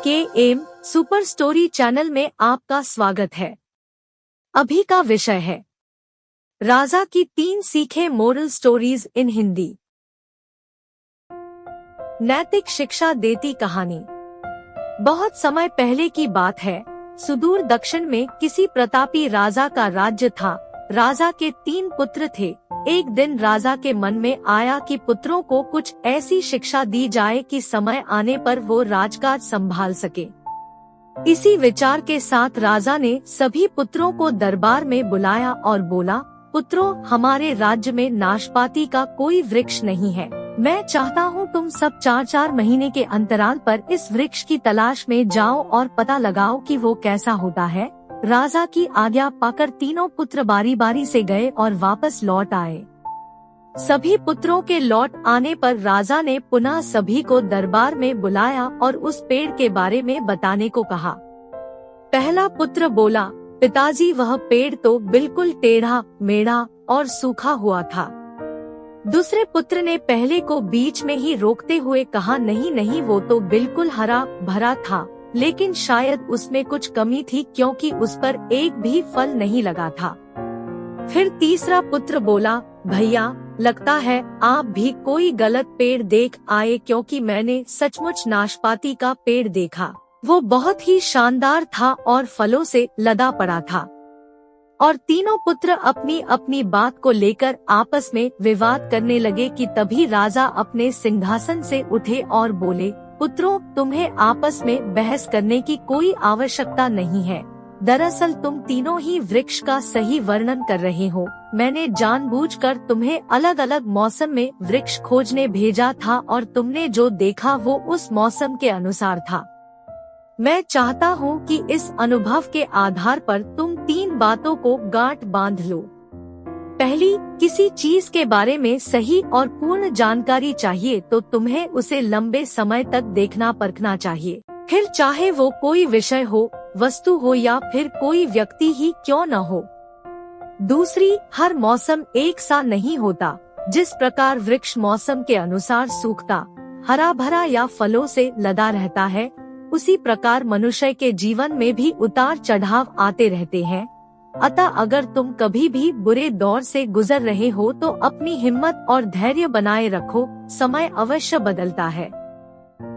SKM super story channel में आपका स्वागत है। अभी का विषय है राजा की 3 सीखे मोरल स्टोरीज इन हिंदी। नैतिक शिक्षा देती कहानी। बहुत समय पहले की बात है। सुदूर दक्षिण में किसी प्रतापी राजा का राज्य था। राजा के 3 पुत्र थे। एक दिन राजा के मन में आया कि पुत्रों को कुछ ऐसी शिक्षा दी जाए कि समय आने पर वो राजकाज संभाल सके। इसी विचार के साथ राजा ने सभी पुत्रों को दरबार में बुलाया और बोला, पुत्रों, हमारे राज्य में नाशपाती का कोई वृक्ष नहीं है। मैं चाहता हूँ तुम सब 4-4 महीने के अंतराल पर इस वृक्ष की तलाश में जाओ और पता लगाओ कि वो कैसा होता है। राजा की आज्ञा पाकर तीनों पुत्र बारी बारी से गए और वापस लौट आए। सभी पुत्रों के लौट आने पर राजा ने पुनः सभी को दरबार में बुलाया और उस पेड़ के बारे में बताने को कहा। पहला पुत्र बोला, पिताजी, वह पेड़ तो बिल्कुल टेढ़ा मेढ़ा और सूखा हुआ था। दूसरे पुत्र ने पहले को बीच में ही रोकते हुए कहा, नहीं नहीं, वो तो बिल्कुल हरा भरा था, लेकिन शायद उसमें कुछ कमी थी क्योंकि उस पर एक भी फल नहीं लगा था। फिर तीसरा पुत्र बोला, भैया, लगता है आप भी कोई गलत पेड़ देख आए, क्योंकि मैंने सचमुच नाशपाती का पेड़ देखा। वो बहुत ही शानदार था और फलों से लदा पड़ा था। और तीनों पुत्र अपनी अपनी बात को लेकर आपस में विवाद करने लगे कि तभी राजा अपने सिंहासन से उठे और बोले, पुत्रों, तुम्हें आपस में बहस करने की कोई आवश्यकता नहीं है। दरअसल तुम तीनों ही वृक्ष का सही वर्णन कर रहे हो। मैंने जानबूझकर तुम्हें अलग अलग मौसम में वृक्ष खोजने भेजा था और तुमने जो देखा वो उस मौसम के अनुसार था। मैं चाहता हूँ कि इस अनुभव के आधार पर तुम 3 बातों को गांठ बांध लो। पहली, किसी चीज के बारे में सही और पूर्ण जानकारी चाहिए तो तुम्हें उसे लंबे समय तक देखना परखना चाहिए, फिर चाहे वो कोई विषय हो, वस्तु हो या फिर कोई व्यक्ति ही क्यों न हो। दूसरी, हर मौसम एक सा नहीं होता। जिस प्रकार वृक्ष मौसम के अनुसार सूखता, हरा भरा या फलों से लदा रहता है, उसी प्रकार मनुष्य के जीवन में भी उतार चढ़ाव आते रहते हैं। अतः अगर तुम कभी भी बुरे दौर से गुजर रहे हो तो अपनी हिम्मत और धैर्य बनाए रखो, समय अवश्य बदलता है।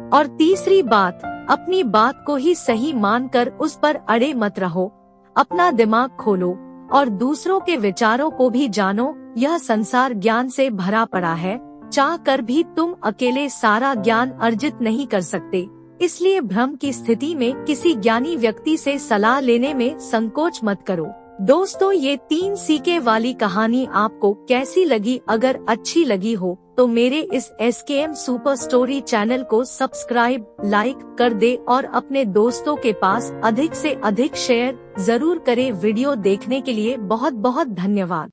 और तीसरी बात, अपनी बात को ही सही मानकर उस पर अड़े मत रहो। अपना दिमाग खोलो और दूसरों के विचारों को भी जानो। यह संसार ज्ञान से भरा पड़ा है। चाह कर भी तुम अकेले सारा ज्ञान अर्जित नहीं कर सकते। इसलिए भ्रम की स्थिति में किसी ज्ञानी व्यक्ति से सलाह लेने में संकोच मत करो। दोस्तों, ये 3 सीखे वाली कहानी आपको कैसी लगी? अगर अच्छी लगी हो तो मेरे इस SKM सुपर स्टोरी चैनल को सब्सक्राइब, लाइक कर दे और अपने दोस्तों के पास अधिक से अधिक शेयर जरूर करें। वीडियो देखने के लिए बहुत बहुत धन्यवाद।